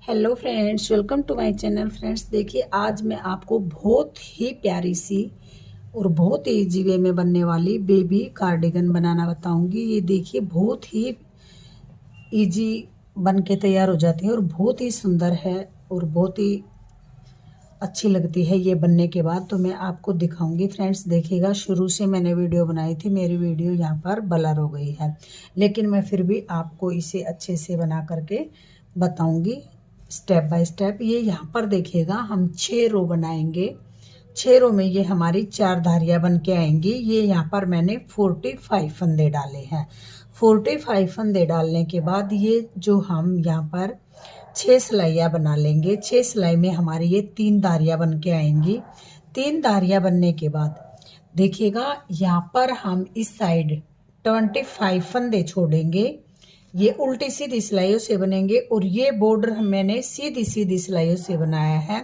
Hello friends, welcome to my channel. Friends, देखिए आज मैं आपको बहुत ही प्यारी सी और बहुत ही इजी वे में बनने वाली बेबी कार्डिगन बनाना बताऊंगी। ये देखिए बहुत ही इजी बन के तैयार हो जाती है और बहुत ही सुंदर है और बहुत ही अच्छी लगती है ये बनने के बाद। तो मैं आपको दिखाऊंगी। फ्रेंड्स देखिएगा, शुरू से मैंने वीडियो बनाई थी, मेरी वीडियो यहाँ पर ब्लर हो गई है, लेकिन मैं फिर भी आपको इसे अच्छे से बना करके बताऊंगी स्टेप बाय स्टेप। ये यहाँ पर देखिएगा, हम 6 रो बनाएंगे। 6 रो में ये हमारी 4 धारियाँ बन के आएंगी। ये यहाँ पर मैंने 45 फंदे डाले हैं। 45 फंदे डालने के बाद ये जो हम यहाँ पर 6 सिलाइयाँ बना लेंगे। 6 सिलाई में हमारी ये 3 धारियाँ बन के आएंगी। 3 धारियाँ बनने के बाद देखिएगा, यहाँ पर हम इस साइड 25 फंदे छोड़ेंगे। ये उल्टी सीधी सिलाइयों से बनेंगे और ये बॉर्डर मैंने सीधी सीधी सिलाइयों से बनाया है।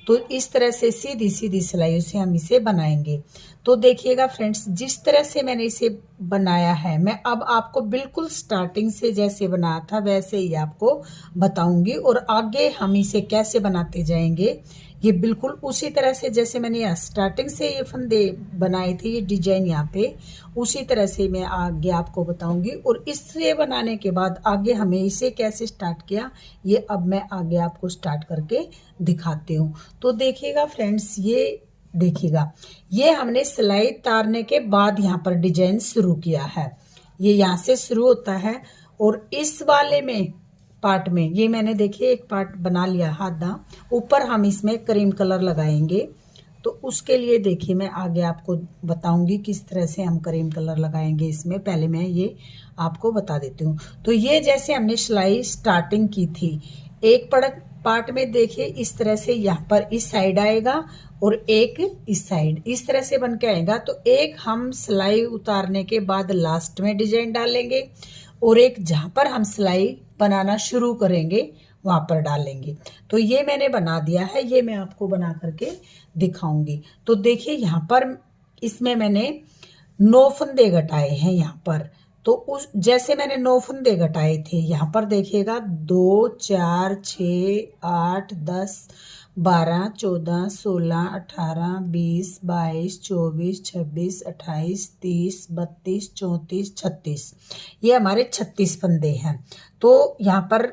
तो इस तरह से सीधी सीधी सिलाइयों से हम इसे बनाएंगे। तो देखिएगा फ्रेंड्स, जिस तरह से मैंने इसे बनाया है, मैं अब आपको बिल्कुल स्टार्टिंग से जैसे बनाया था वैसे ही आपको बताऊंगी और आगे हम इसे कैसे बनाते जाएंगे ये बिल्कुल उसी तरह से जैसे मैंने यहाँ स्टार्टिंग से ये फंदे बनाए थे, ये डिजाइन यहाँ पे उसी तरह से मैं आगे आपको बताऊंगी। और इससे बनाने के बाद आगे हमें इसे कैसे स्टार्ट किया ये अब मैं आगे आपको स्टार्ट करके दिखाती हूँ। तो देखिएगा फ्रेंड्स, ये देखिएगा, ये हमने सिलाई तारने के बाद यहाँ पर डिजाइन शुरू किया है। ये यहाँ से शुरू होता है और इस वाले में पार्ट में ये मैंने देखिए एक पार्ट बना लिया आधा। ऊपर हम इसमें क्रीम कलर लगाएंगे। तो उसके लिए देखिए मैं आगे आपको बताऊंगी किस तरह से हम क्रीम कलर लगाएंगे इसमें। पहले मैं ये आपको बता देती हूँ। तो ये जैसे हमने सिलाई स्टार्टिंग की थी, एक पार्ट में देखिए इस तरह से यहाँ पर इस साइड आएगा और एक इस साइड इस तरह से बन के आएगा। तो एक हम सिलाई उतारने के बाद लास्ट में डिजाइन डालेंगे और एक जहाँ पर हम सिलाई बनाना शुरू करेंगे वहां पर डालेंगे। तो ये मैंने बना दिया है, ये मैं आपको बना करके दिखाऊंगी। तो देखिए यहाँ पर इसमें मैंने 9 फंदे घटाए हैं यहाँ पर। तो उस जैसे मैंने 9 फंदे घटाए थे यहाँ पर देखिएगा, 2 4 6 8 10 12 14 16 18 20 22 24 26 28 30 32 34 36, ये हमारे 36 फंदे हैं। तो यहाँ पर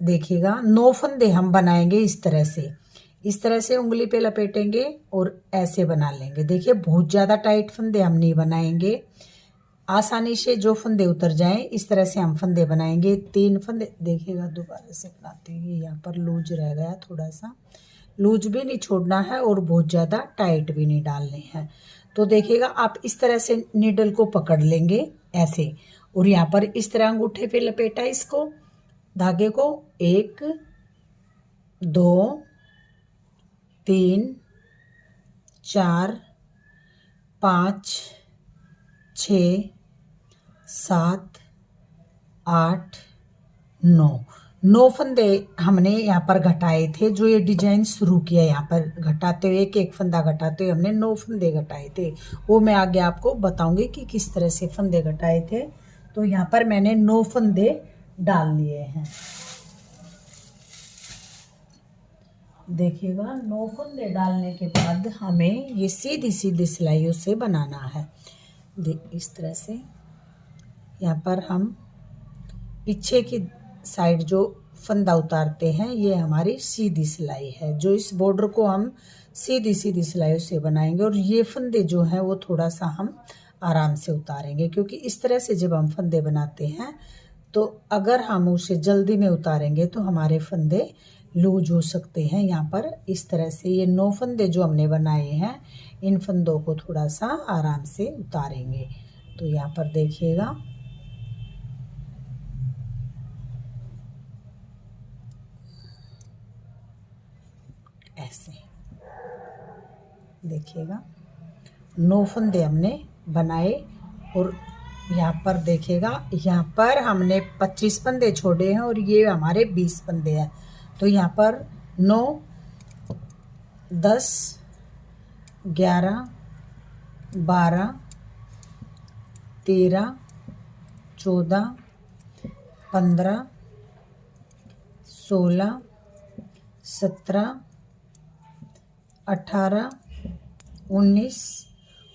देखिएगा 9 फंदे हम बनाएंगे इस तरह से उंगली पे लपेटेंगे और ऐसे बना लेंगे। देखिए बहुत ज़्यादा टाइट फंदे हम नहीं बनाएंगे, आसानी से जो फंदे उतर जाएं इस तरह से हम फंदे बनाएंगे। 3 फंदे देखिएगा, दोबारा से बनाते हैं। यहाँ पर लूज रह गया, थोड़ा सा लूज भी नहीं छोड़ना है और बहुत ज़्यादा टाइट भी नहीं डालने हैं। तो देखिएगा आप इस तरह से नीडल को पकड़ लेंगे ऐसे और यहाँ पर इस तरह अंगूठे पे लपेटा इसको, धागे को 1 2 3 4 5 6 7 8 9 फंदे हमने यहाँ पर घटाए थे। जो ये डिजाइन शुरू किया यहाँ पर घटाते हुए, एक एक फंदा घटाते हुए हमने 9 फंदे घटाए थे। वो मैं आगे आपको बताऊंगी कि किस तरह से फंदे घटाए थे। तो यहाँ पर मैंने 9 फंदे डाल लिए हैं। देखिएगा 9 फंदे डालने के बाद हमें ये सीधी सीधी सिलाइयों से बनाना है। इस तरह से यहाँ पर हम पीछे की साइड जो फंदा उतारते हैं ये हमारी सीधी सिलाई है। जो इस बॉर्डर को हम सीधी सीधी सिलाइयों से बनाएंगे और ये फंदे जो हैं वो थोड़ा सा हम आराम से उतारेंगे, क्योंकि इस तरह से जब हम फंदे बनाते हैं तो अगर हम उसे जल्दी में उतारेंगे तो हमारे फंदे लूज हो सकते हैं। यहाँ पर इस तरह से ये 9 फंदे जो हमने बनाए हैं, इन फंदों को थोड़ा सा आराम से उतारेंगे। तो यहाँ पर देखिएगा ऐसे, देखिएगा 9 फंदे हमने बनाए और यहाँ पर देखिएगा, यहाँ पर हमने 25 फंदे छोड़े हैं और ये हमारे 20 फंदे हैं। तो यहाँ पर 9 10 11 12 13 14 15 16, 17, 18, 19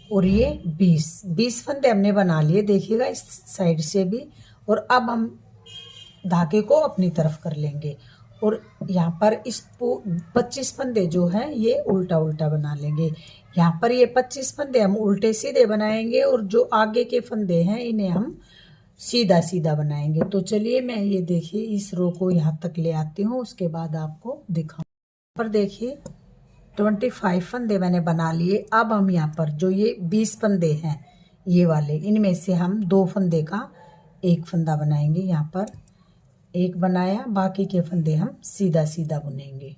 और ये 20 फंदे हमने बना लिए, देखिएगा इस साइड से भी। और अब हम धागे को अपनी तरफ कर लेंगे और यहाँ पर इस 25 फंदे जो हैं ये उल्टा उल्टा बना लेंगे। यहाँ पर ये 25 फंदे हम उल्टे सीधे बनाएंगे और जो आगे के फंदे हैं इन्हें हम सीधा सीधा बनाएंगे। तो चलिए मैं ये देखिए इस रो को यहाँ तक ले आती हूँ, उसके बाद आपको दिखाऊँ। पर देखिए 25 फंदे मैंने बना लिए। अब हम यहाँ पर जो ये 20 फंदे हैं ये वाले, इनमें से हम 2 फंदे का एक फंदा बनाएंगे। यहाँ पर एक बनाया, बाकी के फंदे हम सीधा सीधा बुनेंगे।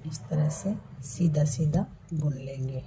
इस तरह से सीधा सीधा बुन लेंगे।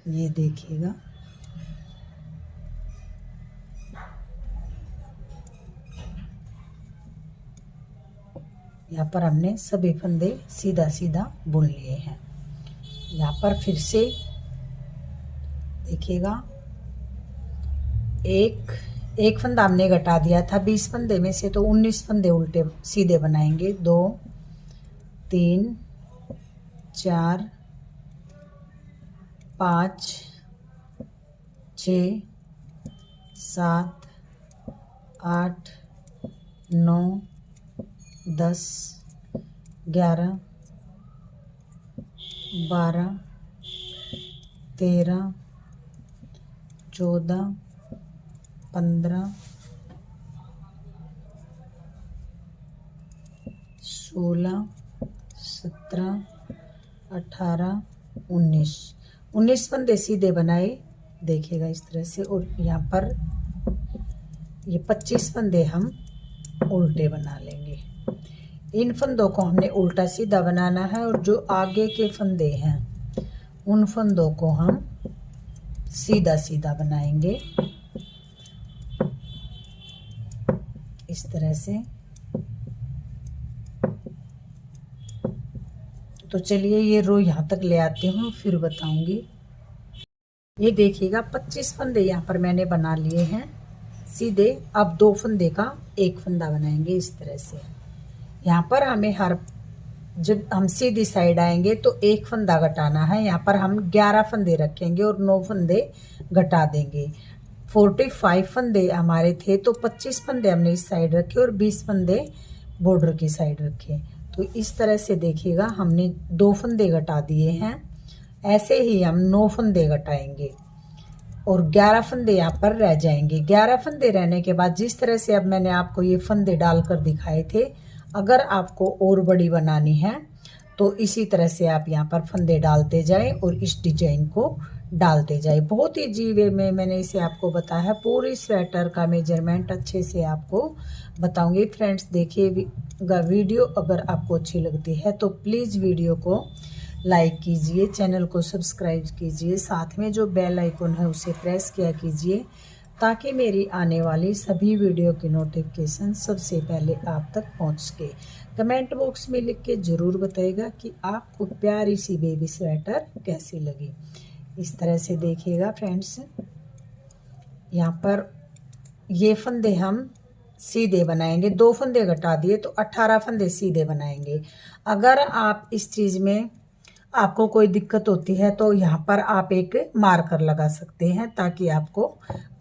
ये देखिएगा यहाँ पर हमने सभी फंदे सीधा सीधा बुन लिए हैं। यहाँ पर फिर से देखिएगा एक फंदा हमने घटा दिया था 20 फंदे में से, तो 19 फंदे उल्टे सीधे बनाएंगे। 2, 3, 4, 5, 6, 7, 8, 9, 10, 11, 12, 13, 14, 15, 16, 17, 18, 19 फंदे सीधे बनाए, देखिएगा इस तरह से। और यहाँ पर ये 25 फंदे हम उल्टे बना लेंगे। इन फंदों को हमने उल्टा सीधा बनाना है और जो आगे के फंदे हैं उन फंदों को हम सीधा सीधा बनाएंगे इस तरह से। तो चलिए ये रो यहाँ तक ले आती हूँ, फिर बताऊंगी। ये देखिएगा 25 फंदे यहाँ पर मैंने बना लिए हैं सीधे। अब 2 फंदे का एक फंदा बनाएंगे इस तरह से। यहाँ पर हमें जब हम सीधी साइड आएंगे तो एक फंदा घटाना है। यहाँ पर हम 11 फंदे रखेंगे और 9 फंदे घटा देंगे। 45 फंदे हमारे थे, तो 25 फंदे हमने इस साइड रखे और 20 फंदे बॉर्डर की साइड रखे। तो इस तरह से देखिएगा हमने 2 फंदे घटा दिए हैं। ऐसे ही हम 9 फंदे घटाएंगे और 11 फंदे यहाँ पर रह जाएंगे। 11 फंदे रहने के बाद जिस तरह से अब मैंने आपको ये फंदे डालकर दिखाए थे, अगर आपको और बड़ी बनानी है तो इसी तरह से आप यहाँ पर फंदे डालते जाएं और इस डिजाइन को डालते जाए। बहुत ही इजी वे में मैंने इसे आपको बताया। पूरी स्वेटर का मेजरमेंट अच्छे से आपको बताऊंगी। फ्रेंड्स देखिएगा वीडियो, अगर आपको अच्छी लगती है तो प्लीज़ वीडियो को लाइक कीजिए, चैनल को सब्सक्राइब कीजिए, साथ में जो बेल आइकन है उसे प्रेस किया कीजिए ताकि मेरी आने वाली सभी वीडियो की नोटिफिकेशन सबसे पहले आप तक पहुंच सके। कमेंट बॉक्स में लिख के ज़रूर बताइएगा कि आपको प्यारी सी बेबी स्वेटर कैसी लगी। इस तरह से देखिएगा फ्रेंड्स, यहाँ पर ये फंदे हम सीधे बनाएंगे। 2 फंदे घटा दिए तो 18 फंदे सीधे बनाएंगे। अगर आप इस चीज़ में आपको कोई दिक्कत होती है तो यहाँ पर आप एक मार्कर लगा सकते हैं ताकि आपको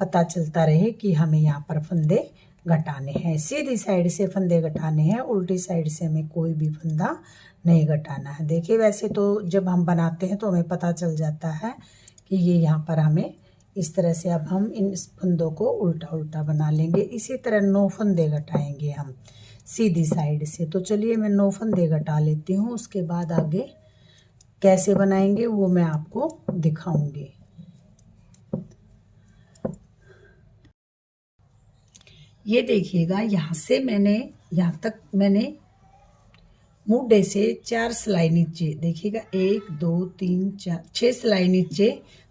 पता चलता रहे कि हमें यहाँ पर फंदे घटाने हैं। सीधी साइड से फंदे घटाने हैं, उल्टी साइड से हमें कोई भी फंदा नहीं घटाना है। देखिए वैसे तो जब हम बनाते हैं तो हमें पता चल जाता है कि ये यहाँ पर हमें इस तरह से। अब हम इन फंदों को उल्टा उल्टा बना लेंगे। इसी तरह 9 फंदे घटाएंगे हम सीधी साइड से। तो चलिए मैं 9 फंदे घटा लेती हूँ, उसके बाद आगे कैसे बनाएंगे वो मैं आपको दिखाऊंगी। ये देखिएगा, यहाँ से यहाँ तक मैंने मुड्ढे से 4 सिलाई नीचे, देखिएगा 1 2 3 4 6 सिलाई नीचे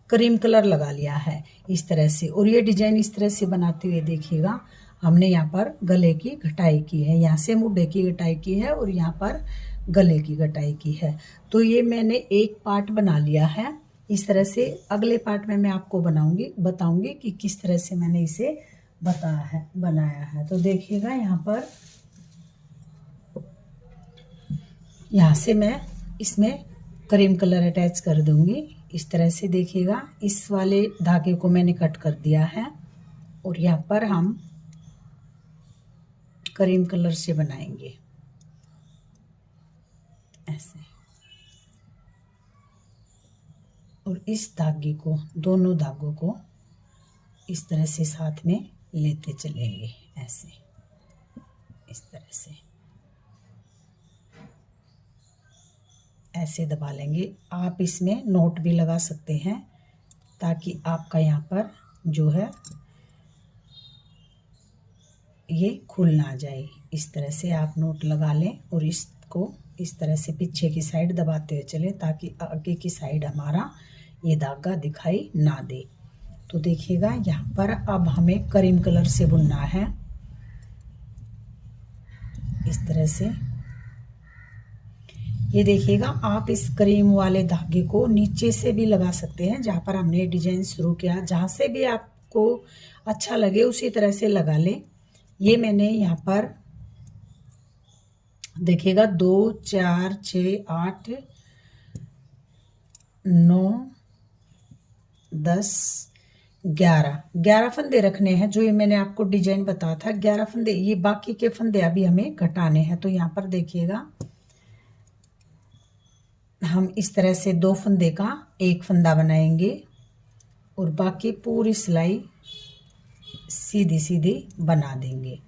क्रीम कलर लगा लिया है इस तरह से। और ये डिजाइन इस तरह से बनाते हुए देखिएगा, हमने यहाँ पर गले की घटाई की है, यहाँ से मुड्ढे की घटाई की है और यहाँ पर गले की घटाई की है। तो ये मैंने एक पार्ट बना लिया है इस तरह से। अगले पार्ट में मैं आपको बताऊंगी कि किस तरह से मैंने इसे बनाया है। तो देखिएगा, यहाँ से मैं इसमें क्रीम कलर अटैच कर दूंगी इस तरह से। देखिएगा, इस वाले धागे को मैंने कट कर दिया है और यहाँ पर हम क्रीम कलर से बनाएंगे ऐसे। और इस धागे को, दोनों धागों को इस तरह से साथ में लेते चलेंगे ऐसे, इस तरह से ऐसे दबा लेंगे। आप इसमें नोट भी लगा सकते हैं ताकि आपका यहाँ पर जो है ये खुल ना जाए। इस तरह से आप नोट लगा लें और इसको इस तरह से पीछे की साइड दबाते हुए चले ताकि आगे की साइड हमारा ये धागा दिखाई ना दे। तो देखिएगा, यहाँ पर अब हमें क्रीम कलर से बुनना है इस तरह से। ये देखिएगा, आप इस क्रीम वाले धागे को नीचे से भी लगा सकते हैं, जहाँ पर हमने डिजाइन शुरू किया, जहाँ से भी आपको अच्छा लगे उसी तरह से लगा लें। ये मैंने यहाँ पर देखिएगा 2 4 6 8 9 10 11 फंदे रखने हैं। जो ये मैंने आपको डिजाइन बताया था 11 फंदे, ये बाकी के फंदे अभी हमें घटाने हैं। तो यहाँ पर देखिएगा, हम इस तरह से 2 फंदे का एक फंदा बनाएंगे और बाकी पूरी सिलाई सीधी सीधी बना देंगे।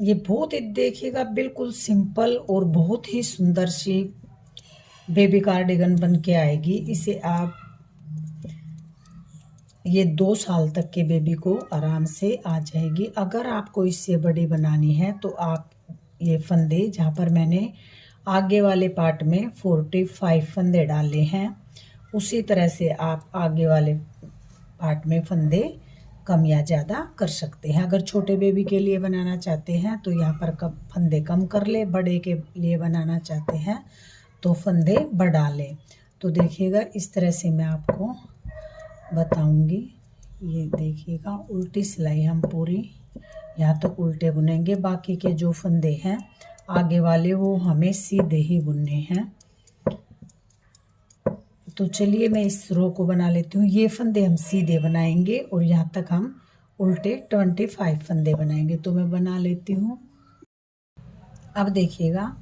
ये बहुत ही देखिएगा बिल्कुल सिंपल और बहुत ही सुंदर सी बेबी कार्डिगन बन के आएगी। इसे आप ये 2 साल तक के बेबी को आराम से आ जाएगी। अगर आपको इससे बड़ी बनानी है तो आप ये फंदे, जहाँ पर मैंने आगे वाले पार्ट में 45 फंदे डाले हैं, उसी तरह से आप आगे वाले पार्ट में फंदे कम या ज़्यादा कर सकते हैं। अगर छोटे बेबी के लिए बनाना चाहते हैं तो यहाँ पर फंदे कम कर ले, बड़े के लिए बनाना चाहते हैं तो फंदे बढ़ा लें। तो देखिएगा, इस तरह से मैं आपको बताऊंगी। ये देखिएगा, उल्टी सिलाई हम पूरी यहाँ तक उल्टे बुनेंगे, बाकी के जो फंदे हैं आगे वाले वो हमें सीधे ही बुनने हैं। तो चलिए मैं इस रो को बना लेती हूँ। ये फंदे हम सीधे बनाएंगे और यहाँ तक हम उल्टे 25 फंदे बनाएंगे। तो मैं बना लेती हूँ। अब देखिएगा,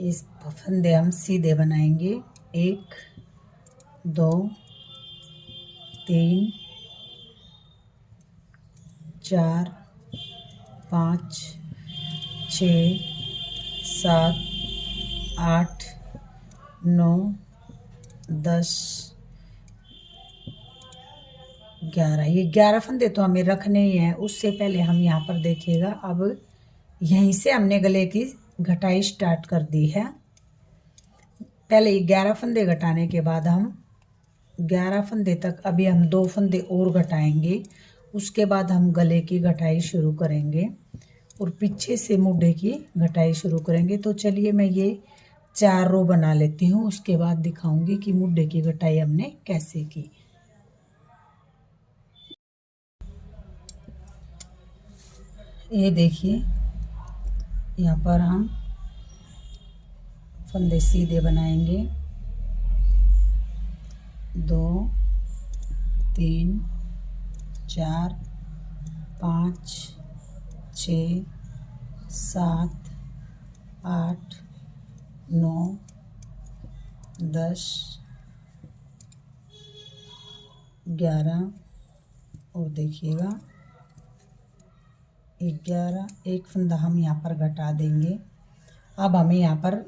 इस फंदे हम सीधे बनाएंगे 1 2 3 4 5 6 7 8 9 10 11। ये 11 फंदे तो हमें रखने ही हैं। उससे पहले हम यहाँ पर देखिएगा, अब यहीं से हमने गले की घटाई स्टार्ट कर दी है। पहले 11 फंदे घटाने के बाद हम 11 फंदे तक अभी हम 2 फंदे और घटाएंगे। उसके बाद हम गले की घटाई शुरू करेंगे और पीछे से मुड्ढे की घटाई शुरू करेंगे। तो चलिए मैं ये 4 रो बना लेती हूँ, उसके बाद दिखाऊंगी कि मुड्ढे की घटाई हमने कैसे की। ये देखिए, यहाँ पर हम फंदे सीधे बनाएंगे 2 3 4 5 6 7 8 9 10, 11 और देखिएगा 11, एक फंदा हम यहाँ पर घटा देंगे। अब हमें यहाँ पर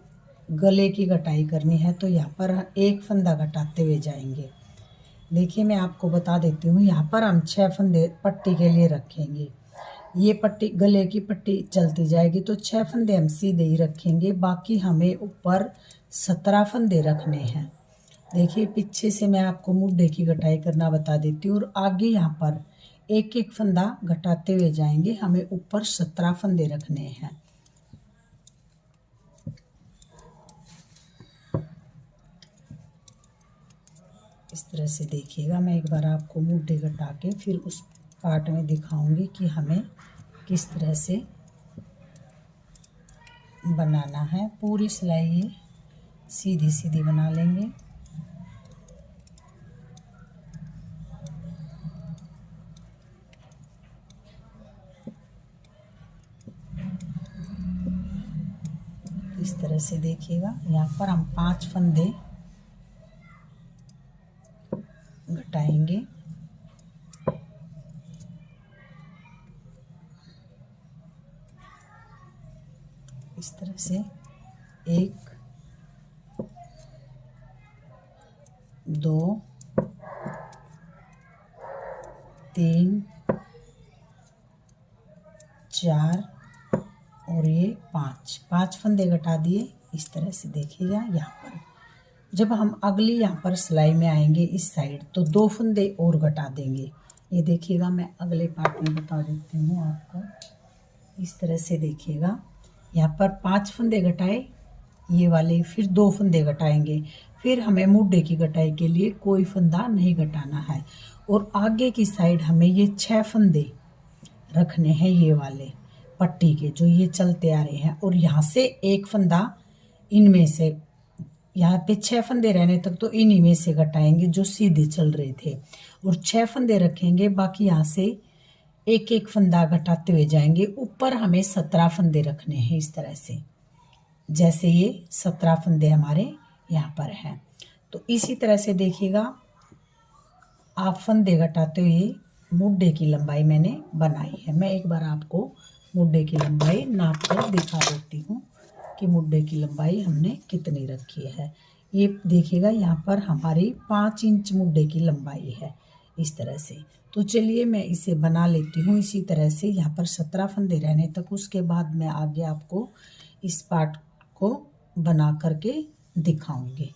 गले की घटाई करनी है, तो यहाँ पर एक फंदा घटाते हुए जाएंगे। देखिए मैं आपको बता देती हूँ, यहाँ पर हम 6 फंदे पट्टी के लिए रखेंगे। ये पट्टी गले की पट्टी चलती जाएगी, तो 6 फंदे हम सीधे ही रखेंगे, बाकी हमें ऊपर 17 फंदे रखने हैं। देखिए पीछे से मैं आपको मुड्ढे की घटाई करना बता देती हूँ, और आगे यहाँ पर एक एक फंदा घटाते हुए जाएंगे। हमें ऊपर 17 फंदे रखने हैं। इस तरह से देखिएगा। मैं एक बार आपको मुड्ढे घटा के फिर उस पार्ट में दिखाऊंगी कि हमें किस तरह से बनाना है। पूरी सिलाई ये सीधी सीधी बना लेंगे। इस तरह से देखिएगा। यहाँ पर हम 5 फंदे घटाएंगे। इस तरह से 1, 2, 3, 4 और ये 5 फंदे घटा दिए। इस तरह से देखिएगा। यहाँ पर जब हम अगली यहाँ पर सिलाई में आएंगे इस साइड, तो 2 फंदे और घटा देंगे। ये देखिएगा, मैं अगले पार्ट में बता देती हूँ आपको। इस तरह से देखिएगा। यहाँ पर 5 फंदे घटाए ये वाले, फिर 2 फंदे घटाएंगे। फिर हमें मुड्ढे की घटाई के लिए कोई फंदा नहीं घटाना है, और आगे की साइड हमें ये 6 फंदे रखने हैं, ये वाले पट्टी के जो ये चलते आ रहे हैं। और यहाँ से एक फंदा इनमें से, यहाँ पे 6 फंदे रहने तक तो इन्हीं में से घटाएंगे जो सीधे चल रहे थे, और 6 फंदे रखेंगे। बाकी यहाँ से एक एक फंदा घटाते हुए जाएंगे। ऊपर हमें 17 फंदे रखने हैं, इस तरह से, जैसे ये 17 फंदे हमारे यहाँ पर हैं। तो इसी तरह से देखिएगा, आप फंदे घटाते हुए मुड्ढे की लंबाई मैंने बनाई है। मैं एक बार आपको मुड्ढे की लंबाई नाप कर दिखा देती हूँ कि मुड्ढे की लंबाई हमने कितनी रखी है। ये देखिएगा, यहाँ पर हमारी 5 इंच मुड्ढे की लंबाई है, इस तरह से। तो चलिए मैं इसे बना लेती हूँ इसी तरह से। यहाँ पर 17 फंदे रहने तक, उसके बाद मैं आगे आपको इस पार्ट को बना करके दिखाऊंगी।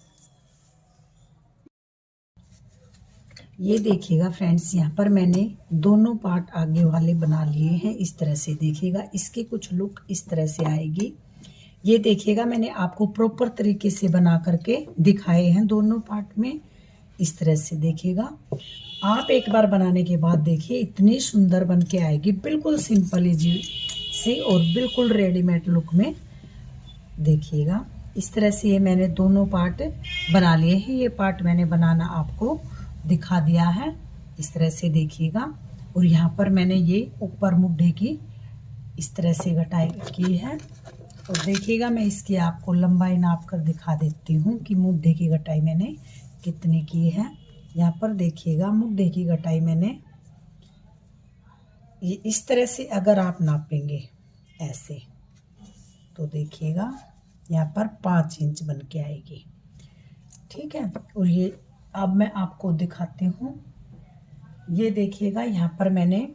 ये देखिएगा फ्रेंड्स, यहाँ पर मैंने दोनों पार्ट आगे वाले बना लिए हैं। इस तरह से देखिएगा, इसकी कुछ लुक इस तरह से आएगी। ये देखिएगा, मैंने आपको प्रॉपर तरीके से बना करके दिखाए हैं दोनों पार्ट में। इस तरह से देखिएगा। आप एक बार बनाने के बाद देखिए, इतनी सुंदर बन के आएगी, बिल्कुल सिंपल इजी से और बिल्कुल रेडीमेड लुक में। देखिएगा इस तरह से ये मैंने दोनों पार्ट बना लिए हैं। ये पार्ट मैंने बनाना आपको दिखा दिया है, इस तरह से देखिएगा। और यहाँ पर मैंने ये ऊपर मुड्ढे की इस तरह से घटाई की है। और देखिएगा, मैं इसकी आपको लंबाई नाप कर दिखा देती हूँ कि मुड्ढे की घटाई मैंने कितनी की है। यहाँ पर देखिएगा, मुड्ढे की घटाई मैंने ये इस तरह से, अगर आप नापेंगे ऐसे, तो देखिएगा यहाँ पर 5 इंच बन के आएगी। ठीक है। और ये अब मैं आपको दिखाती हूँ। ये देखिएगा, यहाँ पर मैंने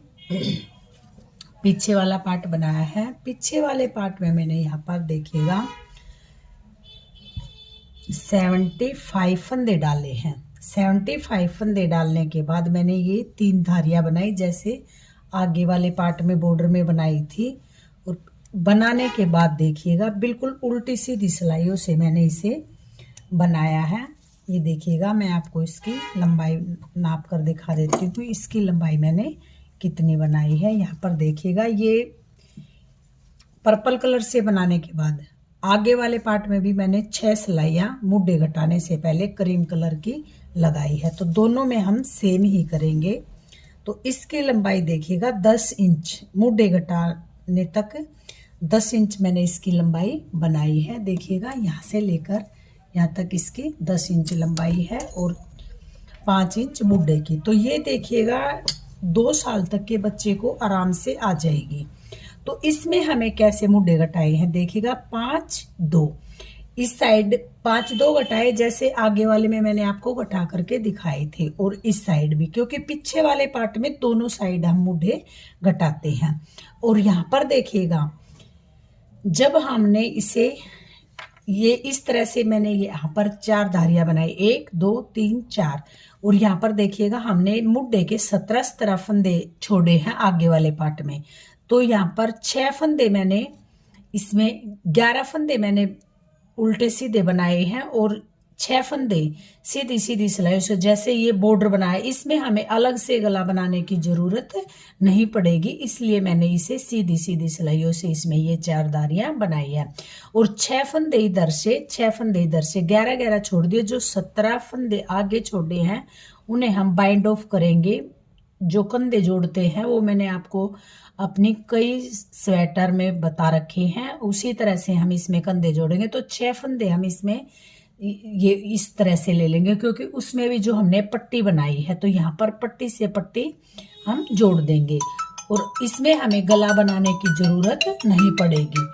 पीछे वाला पार्ट बनाया है। पीछे वाले पार्ट में मैंने यहाँ पर देखिएगा 75 फंदे डाले हैं। 75 फंदे डालने के बाद मैंने ये 3 धारियाँ बनाई, जैसे आगे वाले पार्ट में बॉर्डर में बनाई थी। और बनाने के बाद देखिएगा, बिल्कुल उल्टी सीधी सिलाइयों से मैंने इसे बनाया है। ये देखिएगा, मैं आपको इसकी लंबाई नाप कर दिखा देती हूँ। इसकी लंबाई मैंने कितनी बनाई है। यहाँ पर देखिएगा, ये पर्पल कलर से बनाने के बाद आगे वाले पार्ट में भी मैंने 6 सिलाइयाँ मुड्ढे घटाने से पहले क्रीम कलर की लगाई है। तो दोनों में हम सेम ही करेंगे। तो इसकी लंबाई देखिएगा 10 इंच, मुड्ढे घटाने तक 10 इंच मैंने इसकी लंबाई बनाई है। देखिएगा, यहाँ से लेकर यहाँ तक इसकी 10 इंच लंबाई है और 5 इंच मुड्ढे की। तो ये देखिएगा 2 साल तक के बच्चे को आराम से आ जाएगी। तो इसमें हमें कैसे मुड्ढे घटाए हैं देखिएगा, 5 2 इस साइड 5 2 घटाए, जैसे आगे वाले में मैंने आपको घटा करके दिखाए थे, और इस साइड भी, क्योंकि पीछे वाले पार्ट में दोनों साइड हम मुड्ढे घटाते हैं। और यहाँ पर देखिएगा जब हमने इसे ये इस तरह से मैंने यहाँ पर 4 धारियां बनाई, 1 2 3 4, और यहाँ पर देखिएगा हमने मुड्ढे के 17 फंदे छोड़े हैं आगे वाले पार्ट में। तो यहाँ पर 6 फंदे मैंने, इसमें 11 फंदे मैंने उल्टे सीधे बनाए हैं और 6 फंदे सीधी सीधी सिलाई से, जैसे ये बॉर्डर बनाया, इसमें हमें अलग से गला बनाने की जरूरत नहीं पड़ेगी, इसलिए मैंने इसे सीधी सीधी सिलाइयों से इसमें ये 4 धारियां बनाई है। और 6 फंदे इधर से 6 फंदे इधर से 11 11 छोड़ दिए। जो 17 फंदे आगे छोड़े हैं उन्हें हम बाइंड ऑफ करेंगे। जो कंधे जोड़ते हैं वो मैंने आपको अपनी कई स्वेटर में बता रखे हैं, उसी तरह से हम इसमें कंधे जोड़ेंगे। तो 6 फंदे हम इसमें ये इस तरह से ले लेंगे, क्योंकि उसमें भी जो हमने पट्टी बनाई है, तो यहाँ पर पट्टी से पट्टी हम जोड़ देंगे और इसमें हमें गला बनाने की जरूरत नहीं पड़ेगी।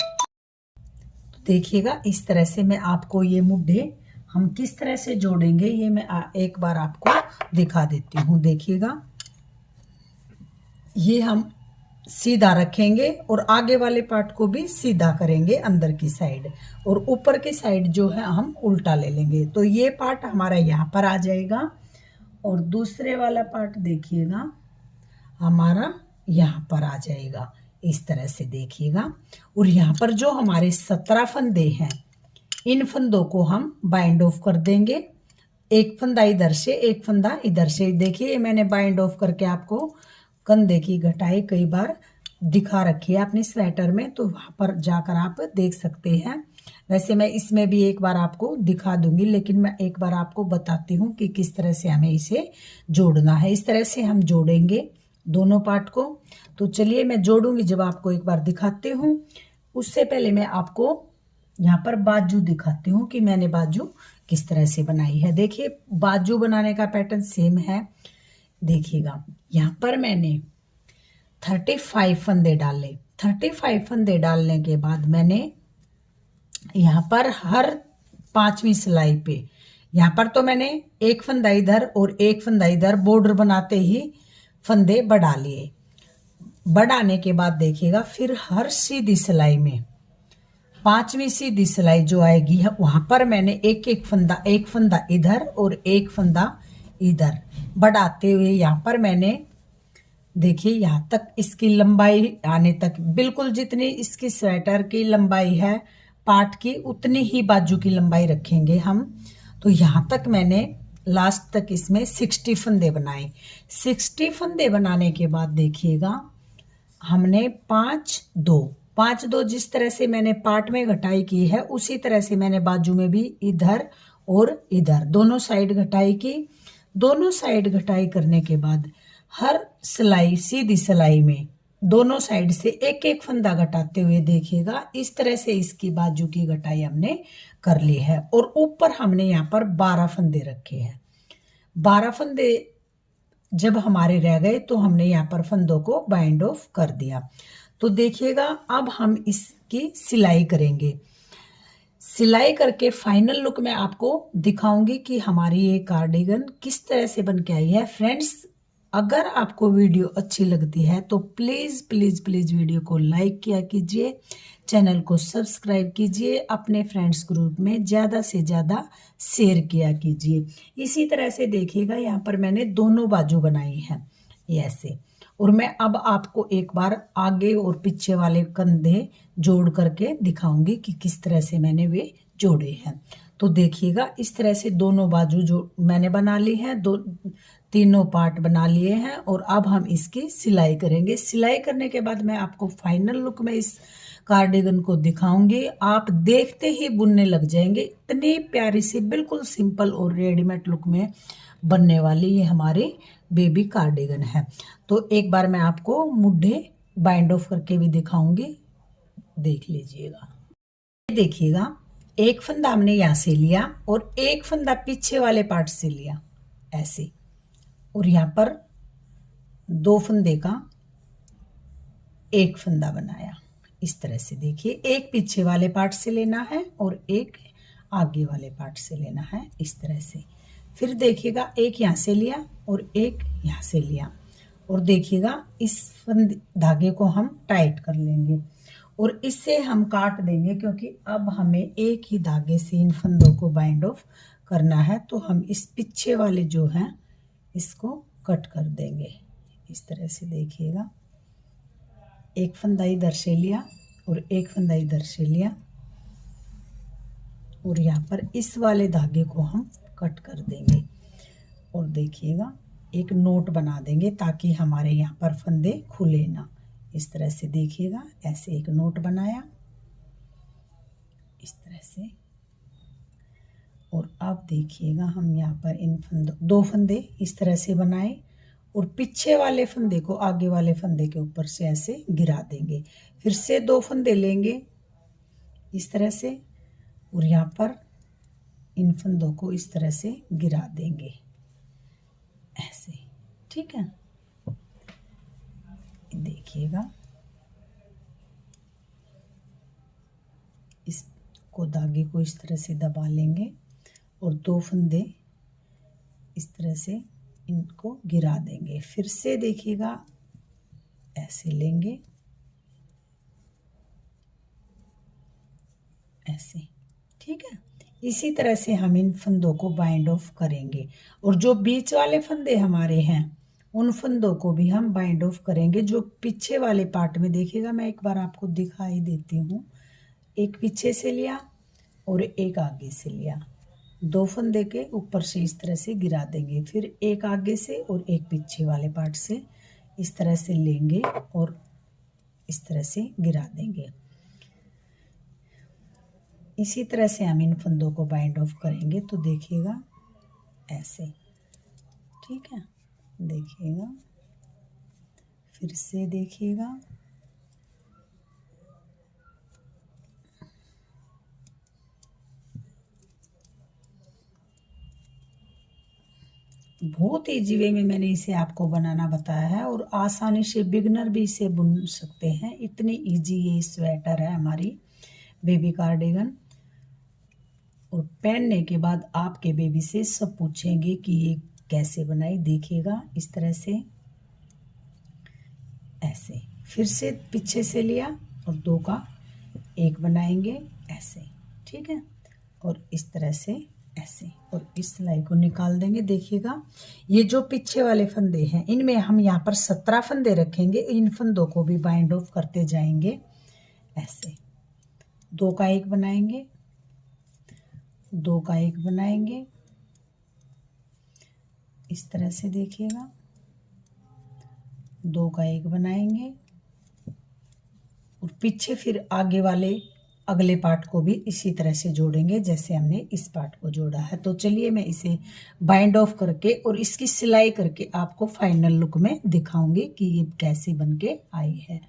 तो देखिएगा इस तरह से मैं आपको ये मुड्ढे हम किस तरह से जोड़ेंगे ये मैं एक बार आपको दिखा देती हूँ। देखिएगा ये हम सीधा रखेंगे और आगे वाले पार्ट को भी सीधा करेंगे अंदर की साइड, और ऊपर की साइड जो है हम उल्टा ले लेंगे। तो ये पार्ट हमारा यहाँ पर आ जाएगा और दूसरे वाला पार्ट देखिएगा हमारा यहाँ पर आ जाएगा, इस तरह से देखिएगा। और यहाँ पर जो हमारे 17 फंदे हैं, इन फंदों को हम बाइंड ऑफ कर देंगे। एक फंदा इधर से, एक फंदा इधर से। देखिए मैंने बाइंड ऑफ करके आपको कंधे की घटाई कई बार दिखा रखी है अपनी स्वेटर में, तो वहां पर जाकर आप देख सकते हैं। वैसे मैं इसमें भी एक बार आपको दिखा दूंगी, लेकिन मैं एक बार आपको बताती हूँ कि किस तरह से हमें इसे जोड़ना है। इस तरह से हम जोड़ेंगे दोनों पार्ट को। तो चलिए मैं जोड़ूंगी जब आपको एक बार दिखाती हूँ। उससे पहले मैं आपको यहाँ पर बाजू दिखाती हूँ कि मैंने बाजू किस तरह से बनाई है। देखिए बाजू बनाने का पैटर्न सेम है। देखिएगा यहाँ पर मैंने 35 फंदे डाले। 35 फंदे डालने के बाद मैंने यहाँ पर हर 5वीं सिलाई पे, यहाँ पर तो मैंने एक फंदा इधर और एक फंदा इधर बॉर्डर बनाते ही फंदे बढ़ा लिए। बढ़ाने के बाद देखिएगा फिर हर सीधी सिलाई में 5वीं सीधी सिलाई जो आएगी वहां पर मैंने एक फंदा इधर और एक फंदा इधर बढ़ाते हुए यहाँ पर मैंने, देखिए यहाँ तक इसकी लंबाई आने तक, बिल्कुल जितनी इसकी स्वेटर की लंबाई है पार्ट की उतनी ही बाजू की लंबाई रखेंगे हम। तो यहाँ तक मैंने लास्ट तक इसमें 60 फंदे बनाए। 60 फंदे बनाने के बाद देखिएगा हमने 5 2 जिस तरह से मैंने पार्ट में घटाई की है उसी तरह से मैंने बाजू में भी इधर और इधर दोनों साइड घटाई की। दोनों साइड घटाई करने के बाद हर सिलाई सीधी सिलाई में दोनों साइड से एक एक फंदा घटाते हुए देखिएगा इस तरह से इसकी बाजू की घटाई हमने कर ली है। और ऊपर हमने यहाँ पर 12 फंदे रखे हैं। 12 फंदे जब हमारे रह गए तो हमने यहाँ पर फंदों को बाइंड ऑफ कर दिया। तो देखिएगा अब हम इसकी सिलाई करेंगे। सिलाई करके फाइनल लुक में आपको दिखाऊंगी कि हमारी ये कार्डिगन किस तरह से बन के आई है। फ्रेंड्स अगर आपको वीडियो अच्छी लगती है तो प्लीज़ प्लीज़ प्लीज़ वीडियो को लाइक किया कीजिए, चैनल को सब्सक्राइब कीजिए, अपने फ्रेंड्स ग्रुप में ज़्यादा से ज़्यादा शेयर किया कीजिए। इसी तरह से देखिएगा यहाँ पर मैंने दोनों बाजू बनाई है ऐसे। और मैं अब आपको एक बार आगे और पीछे वाले कंधे जोड़ करके दिखाऊंगी कि किस तरह से मैंने वे जोड़े हैं। तो देखिएगा इस तरह से दोनों बाजू जो मैंने बना ली है, तीनों पार्ट बना लिए हैं। और अब हम इसकी सिलाई करेंगे। सिलाई करने के बाद मैं आपको फाइनल लुक में इस कार्डिगन को दिखाऊंगी। आप देखते ही बुनने लग जाएंगे। इतनी प्यारी सी बिल्कुल सिंपल और रेडीमेड लुक में बनने वाली ये हमारी बेबी कार्डिगन है। तो एक बार मैं आपको मुड्ढे बाइंड ऑफ करके भी दिखाऊंगी, देख लीजिएगा। देखिएगा एक फंदा हमने यहाँ से लिया और एक फंदा पीछे वाले पार्ट से लिया ऐसे, और यहाँ पर 2 फंदे का एक फंदा बनाया इस तरह से। देखिए, एक पीछे वाले पार्ट से लेना है और एक आगे वाले पार्ट से लेना है इस तरह से। फिर देखिएगा, एक यहाँ से लिया और एक यहाँ से लिया, और देखिएगा इस धागे को हम टाइट कर लेंगे और इससे हम काट देंगे, क्योंकि अब हमें एक ही धागे से इन फंदों को बाइंड ऑफ करना है। तो हम इस पीछे वाले जो हैं इसको कट कर देंगे इस तरह से। देखिएगा, एक फंदा इधर से लिया और एक फंदा इधर से लिया, और यहाँ पर इस वाले धागे को हम कट कर देंगे, और देखिएगा एक नोट बना देंगे ताकि हमारे यहाँ पर फंदे खुले ना। इस तरह से देखिएगा, ऐसे एक नोट बनाया इस तरह से। और अब देखिएगा, हम यहाँ पर इन फंदों 2 फंदे इस तरह से बनाए और पीछे वाले फंदे को आगे वाले फंदे के ऊपर से ऐसे गिरा देंगे। फिर से 2 फंदे लेंगे इस तरह से, और यहाँ पर इन फंदों को इस तरह से गिरा देंगे ऐसे। ठीक है, देखिएगा, इसको धागे को इस तरह से दबा लेंगे और 2 फंदे इस तरह से इनको गिरा देंगे। फिर से देखिएगा, ऐसे लेंगे ऐसे। ठीक है, इसी तरह से हम इन फंदों को बाइंड ऑफ करेंगे, और जो बीच वाले फंदे हमारे हैं उन फंदों को भी हम बाइंड ऑफ करेंगे। जो पीछे वाले पार्ट में देखिएगा, मैं एक बार आपको दिखाई देती हूँ। एक पीछे से लिया और एक आगे से लिया, 2 फंदे के ऊपर से इस तरह से गिरा देंगे। फिर एक आगे से और एक पीछे वाले पार्ट से इस तरह से लेंगे और इस तरह से गिरा देंगे। इसी तरह से हम इन फंदों को बाइंड ऑफ करेंगे। तो देखिएगा ऐसे। ठीक है, देखिएगा, फिर से देखिएगा, बहुत ईजी वे में मैंने इसे आपको बनाना बताया है, और आसानी से बिगनर भी इसे बुन सकते हैं। इतनी इजी ये स्वेटर है हमारी बेबी कार्डिगन, और पहनने के बाद आपके बेबी से सब पूछेंगे कि ये कैसे बनाई। देखिएगा, इस तरह से ऐसे। फिर से पीछे से लिया और 2 का एक बनाएंगे ऐसे। ठीक है, और इस तरह से ऐसे, और इस सिलाई को निकाल देंगे। देखिएगा, ये जो पीछे वाले फंदे हैं इनमें हम यहाँ पर 17 फंदे रखेंगे। इन फंदों को भी बाइंड ऑफ करते जाएंगे ऐसे। 2 का एक बनाएंगे, 2 का एक बनाएंगे इस तरह से। देखिएगा, 2 का एक बनाएंगे, और पीछे फिर आगे वाले अगले पार्ट को भी इसी तरह से जोड़ेंगे जैसे हमने इस पार्ट को जोड़ा है। तो चलिए मैं इसे बाइंड ऑफ करके और इसकी सिलाई करके आपको फाइनल लुक में दिखाऊंगी कि ये कैसे बनके आई है।